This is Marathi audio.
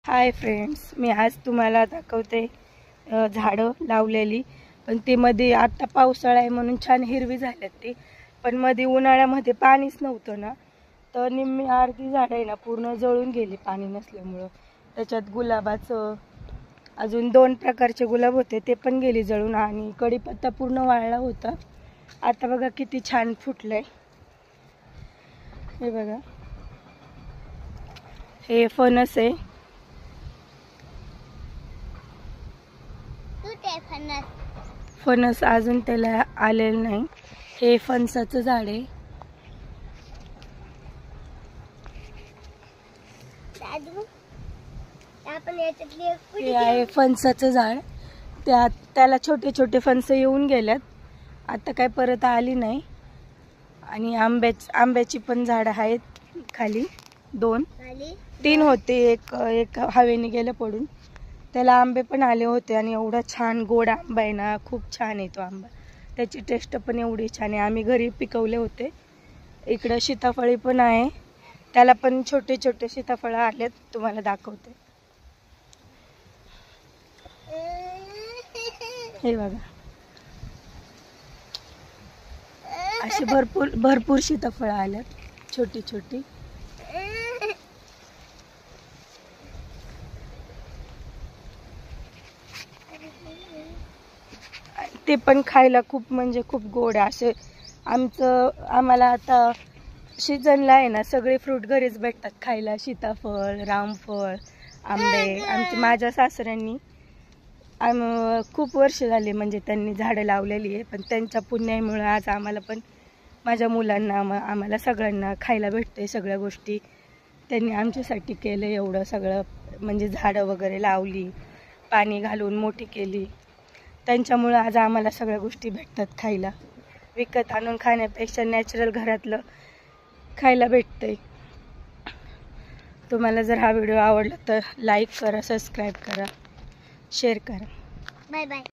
हाय फ्रेंड्स, मी आज तुम्हाला दाखवते झाडं लावलेली. पण ते मध्ये आता पावसाळा आहे म्हणून छान हिरवी झाल्यात ती. पण मध्ये उन्हाळ्यामध्ये पाणीच नव्हतं ना, तर निम्मी अर्धी झाडं आहे ना पूर्ण जळून गेली पाणी नसल्यामुळं. त्याच्यात गुलाबाचं अजून 2 प्रकारचे गुलाब होते ते पण गेली जळून, आणि कढीपत्ता पूर्ण वाळला होता. आता बघा किती छान फुटलंय. हे बघा, हे फणस आहे. फणस अजून त्याला आलेलं नाही. हे फणसाचं झाड आहे. हे आहे फणसाचं झाड. त्याला छोटे छोटे फणस येऊन गेल्यात, आता काय परत आली नाही. आणि आंब्याची पण झाड आहेत खाली. 2-3 होते, एक हवेने गेलं पडून. त्याला आंबे पण आले होते आणि एवढा छान गोड आंबा आहे ना, खूप छान आहे तो आंबा. त्याची टेस्ट पण एवढी छान आहे. आम्ही घरी पिकवले होते. इकडं सीताफळी पण आहे, त्याला पण छोटे छोटे सीताफळं आलेत, तुम्हाला दाखवते. हे बघा, अशी भरपूर सीताफळं आल्यात छोटी छोटी. ते पण खायला खूप म्हणजे खूप गोड आहे. आम्हाला आता सीझनला आहे ना, सगळे फ्रूट घरीच भेटतात खायला. सीताफळ, रामफळ, आंबे. माझ्या सासऱ्यांनी खूप वर्ष झाले म्हणजे त्यांनी झाडं लावलेली आहे. पण त्यांच्या पुण्यामुळे आज आम्हाला पण, माझ्या मुलांना, आम्हाला सगळ्यांना खायला भेटते. सगळ्या गोष्टी त्यांनी आमच्यासाठी केलं. एवढं सगळं म्हणजे झाडं वगैरे लावली, पाणी घालून मोठी केली. त्यांच्यामुळं आज आम्हाला सगळ्या गोष्टी भेटतात खायला. विकत आणून खाण्यापेक्षा नॅचरल घरातलं खायला भेटतंय. तुम्हाला जर हा व्हिडिओ आवडला तर लाईक करा, सबस्क्राईब करा, शेअर करा. Bye bye.